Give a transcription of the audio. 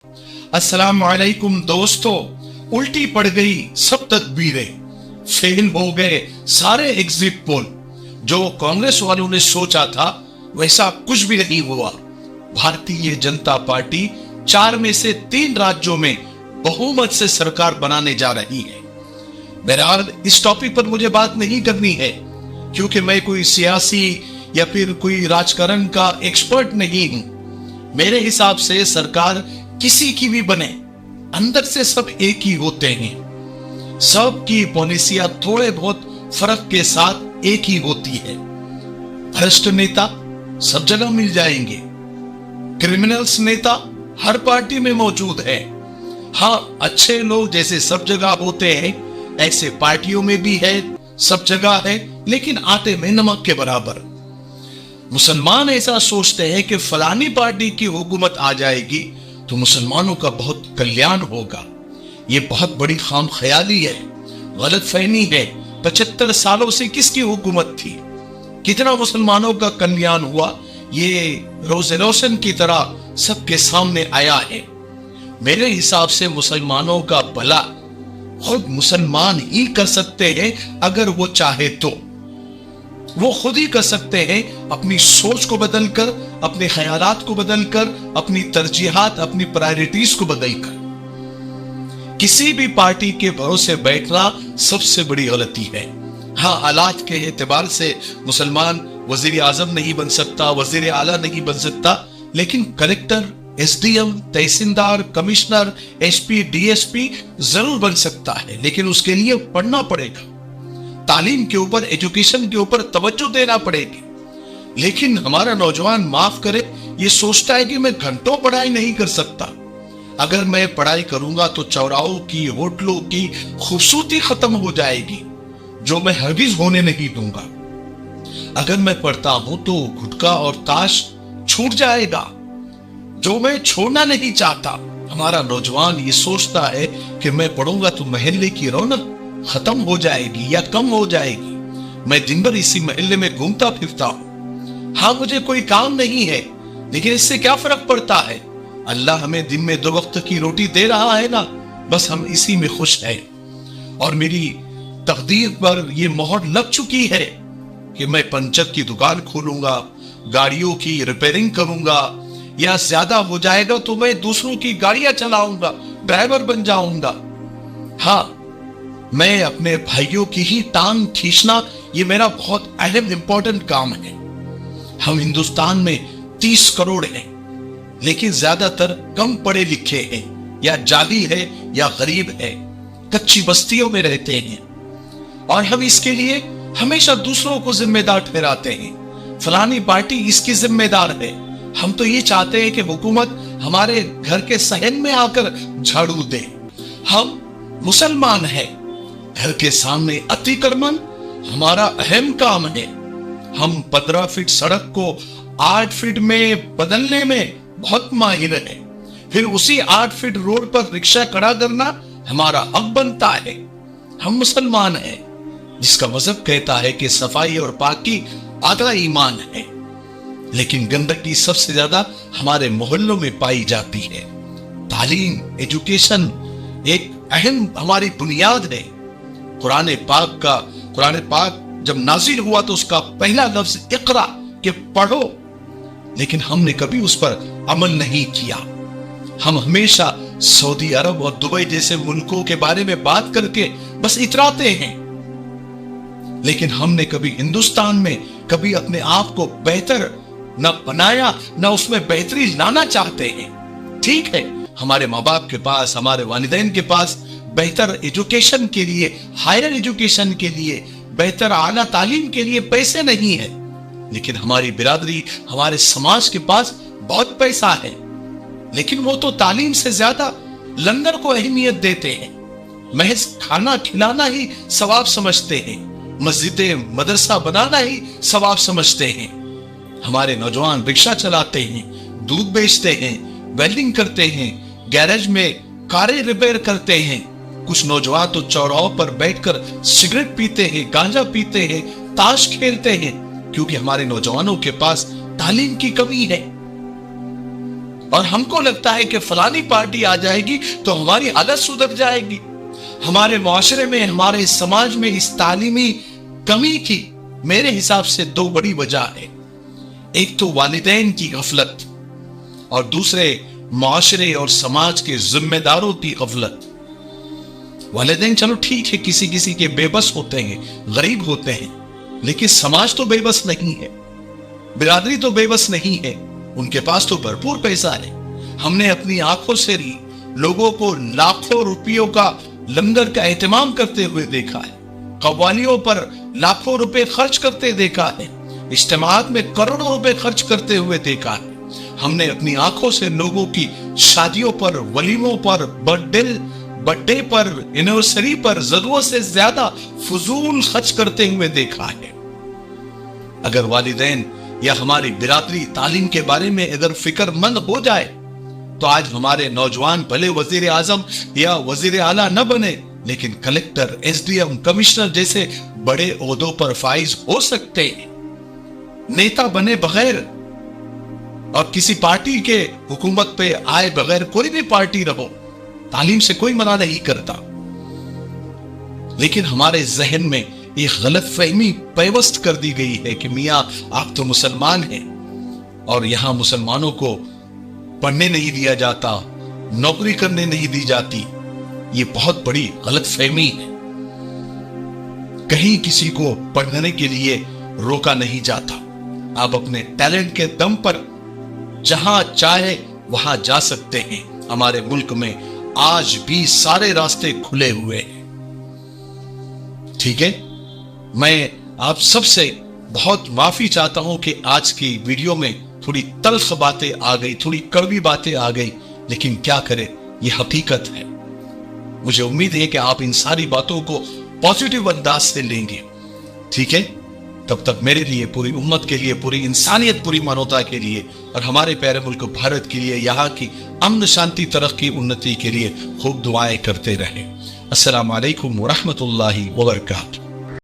अस्सलाम वालेकुम दोस्तों, उल्टी पड़ गई सब तदबीरें, फेल हो गए सारे एग्जिट पोल। जो कांग्रेस वालों ने सोचा था वैसा कुछ भी नहीं हुआ। भारतीय जनता पार्टी 4 में से 3 राज्यों में बहुमत से सरकार बनाने जा रही है। बहरहाल इस टॉपिक पर मुझे बात नहीं करनी है क्योंकि मैं कोई सियासी या फिर कोई राजकारण का एक्सपर्ट नहीं हूं। मेरे हिसाब से सरकार किसी की भी बने, अंदर से सब एक ही होते हैं। सबकी पॉलिसियां थोड़े बहुत फर्क के साथ एक ही होती है। भ्रष्ट नेता सब जगह मिल जाएंगे, क्रिमिनल्स नेता हर पार्टी में मौजूद है। हाँ, अच्छे लोग जैसे सब जगह होते हैं ऐसे पार्टियों में भी है, सब जगह है, लेकिन आटे में नमक के बराबर। मुसलमान ऐसा सोचते हैं कि फलानी पार्टी की हुकूमत आ जाएगी तो मुसलमानों का बहुत कल्याण होगा। ये बहुत बड़ी खाम ख्याली है, गलत फहमी है। 75 सालों से किसकी हुकूमत थी, कितना मुसलमानों का कल्याण हुआ, ये रोज़े रोशन की तरह सबके सामने आया है। मेरे हिसाब से मुसलमानों का भला खुद मुसलमान ही कर सकते हैं अगर वो चाहे तो। वो खुद ही कर सकते हैं, अपनी सोच को बदलकर, अपने ख्यालात को बदलकर, अपनी तरजीहात, अपनी प्रायोरिटीज को बदलकर। किसी भी पार्टी के भरोसे बैठना सबसे बड़ी गलती है। हाँ, हालात के एतबार से मुसलमान वजीर आजम नहीं बन सकता, वजीर आला नहीं बन सकता, लेकिन कलेक्टर, एसडीएम, तहसीलदार, कमिश्नर, एसपी, डीएसपी जरूर बन सकता है, लेकिन उसके लिए पढ़ना पड़ेगा। तालीम के ऊपर, एजुकेशन के ऊपर तवज्जो देना पड़ेगी। लेकिन हमारा नौजवान, माफ करे, ये सोचता है कि मैं घंटों पढ़ाई नहीं कर सकता। अगर मैं पढ़ाई करूंगा तो चौराहों की, होटलों की खूबसूरती खत्म हो जाएगी, जो मैं हरगिज होने नहीं दूंगा। अगर मैं पढ़ता हूं तो गुटखा और ताश छूट जाएगा, जो मैं छोड़ना नहीं चाहता। हमारा नौजवान ये सोचता है कि मैं पढ़ूंगा तो महल्ले की रौनक खत्म हो जाएगी या कम हो जाएगी, मैं दिन भर इसी महल्ले में घूमता फिरता हूं। हाँ, मुझे कोई काम नहीं है, लेकिन इससे क्या फर्क पड़ता है, अल्लाह हमें दिन में 2 वक्त की रोटी दे रहा है ना, बस हम इसी में खुश हैं। और मेरी तकदीर पर यह मोहर लग चुकी है कि मैं पंचर की दुकान खोलूंगा, गाड़ियों की रिपेयरिंग करूंगा, या ज्यादा हो जाएगा तो मैं दूसरों की गाड़ियां चलाऊंगा, ड्राइवर बन जाऊंगा। हाँ, मैं अपने भाइयों की ही टांग खींचना, ये मेरा बहुत अहम इंपॉर्टेंट काम है। हम हिंदुस्तान में 30 करोड़ हैं, लेकिन ज्यादातर कम पढ़े लिखे हैं, या जाली है या गरीब है, कच्ची बस्तियों में रहते हैं। और हम इसके लिए हमेशा दूसरों को जिम्मेदार ठहराते हैं, फलानी पार्टी इसकी जिम्मेदार है। हम तो ये चाहते हैं कि हुकूमत हमारे घर के सहन में आकर झाड़ू दे। हम मुसलमान हैं, घर के सामने अतिक्रमण हमारा अहम काम है। हम 15 फीट सड़क को 8 फीट में बदलने में बहुत माहिर है, फिर उसी 8 फीट रोड पर रिक्शा खड़ा करना हमारा हक बनता है। हम मुसलमान हैं, जिसका मजहब कहता है कि सफाई और पाकी आधा ईमान है, लेकिन गंदगी सबसे ज्यादा हमारे मोहल्लों में पाई जाती है। तालीम, एजुकेशन एक अहम हमारी बुनियाद है। कुरान पाक जब नाजिल हुआ तो उसका पहला लफ्ज इकरा, के पढ़ो, लेकिन हमने कभी उस पर अमल नहीं किया। हम हमेशा सऊदी अरब और दुबई जैसे मुल्कों के बारे में बात करके बस इतराते हैं, लेकिन हमने कभी हिंदुस्तान में कभी अपने आप को बेहतर न बनाया, न उसमें बेहतरी लाना चाहते हैं। ठीक है, हमारे माँ बाप के पास, हमारे वालिदैन के पास बेहतर एजुकेशन के लिए, हायर एजुकेशन के लिए, बेहतर आला तालीम के लिए पैसे नहीं है, लेकिन हमारी बिरादरी, हमारे समाज के पास बहुत पैसा है, लेकिन वो तो तालीम से ज्यादा लंगर को अहमियत देते हैं। महज खाना खिलाना ही सवाब समझते हैं, मस्जिदें, मदरसा बनाना ही सवाब समझते हैं। हमारे नौजवान रिक्शा चलाते हैं, दूध बेचते हैं, वेल्डिंग करते हैं, गैरेज में कारें रिपेयर करते हैं। कुछ नौजवान तो चौराहों पर बैठकर सिगरेट पीते हैं, गांजा पीते हैं, ताश खेलते हैं, क्योंकि हमारे नौजवानों के पास तालीम की कमी है। اور ہم کو لگتا ہے کہ فلانی پارٹی آ جائے گی تو ہماری حالت سدھر جائے گی۔ ہمارے معاشرے میں، ہمارے سماج میں اس تعلیمی کمی کی میرے حساب سے دو بڑی وجہ ہے۔ ایک تو والدین کی غفلت، اور دوسرے معاشرے اور سماج کے ذمہ داروں کی غفلت۔ والدین چلو ٹھیک ہے، کسی کسی کے بے بس ہوتے ہیں، غریب ہوتے ہیں، لیکن سماج تو بے بس نہیں ہے، برادری تو بے بس نہیں ہے، ان کے پاس تو بھرپور پیسہ ہے۔ ہم نے اپنی آنکھوں سے لوگوں کو لاکھوں روپیوں کا لنگر کا اہتمام کرتے ہوئے دیکھا ہے، قوالیوں پر لاکھوں روپے خرچ کرتے دیکھا ہے، اجتماعات میں کروڑوں روپے خرچ کرتے ہوئے دیکھا ہے۔ ہم نے اپنی آنکھوں سے لوگوں کی شادیوں پر، ولیموں پر، برتھ ڈے پر، اینیورسری پر ضرورت سے زیادہ فضول خرچ کرتے ہوئے دیکھا ہے۔ اگر والدین یا ہماری برادری تعلیم کے بارے میں اگر فکر مند ہو جائے تو آج ہمارے نوجوان بھلے وزیر اعظم یا وزیر اعلیٰ نہ بنے، لیکن collector, S D M, commissioner جیسے بڑے عہدوں پر فائز ہو سکتے ہیں۔ نیتا بنے بغیر اور کسی پارٹی کے حکومت پہ آئے بغیر کوئی بھی پارٹی رہو، تعلیم سے کوئی منع نہیں کرتا، لیکن ہمارے ذہن میں ایک غلط فہمی پیوست کر دی گئی ہے کہ میاں آپ تو مسلمان ہیں اور یہاں مسلمانوں کو پڑھنے نہیں دیا جاتا، نوکری کرنے نہیں دی جاتی۔ یہ بہت بڑی غلط فہمی ہے۔ کہیں کسی کو پڑھنے کے لیے روکا نہیں جاتا۔ آپ اپنے ٹیلنٹ کے دم پر جہاں چاہے وہاں جا سکتے ہیں۔ ہمارے ملک میں آج بھی سارے راستے کھلے ہوئے ہیں۔ ٹھیک ہے، میں آپ سب سے بہت معافی چاہتا ہوں کہ آج کی ویڈیو میں تھوڑی تلخ باتیں آ گئی، تھوڑی کڑوی باتیں آ گئی، لیکن کیا کرے، یہ حقیقت ہے۔ مجھے امید ہے کہ آپ ان ساری باتوں کو پازیٹیو انداز سے لیں گے۔ ٹھیک ہے، تب تک میرے لیے، پوری امت کے لیے، پوری انسانیت، پوری مانوتا کے لیے اور ہمارے پیارے ملک بھارت کے لیے، یہاں کی امن، شانتی، ترقی، انتی کے لیے خوب دعائیں کرتے رہیں۔ السلام علیکم ورحمۃ اللہ وبرکاتہ۔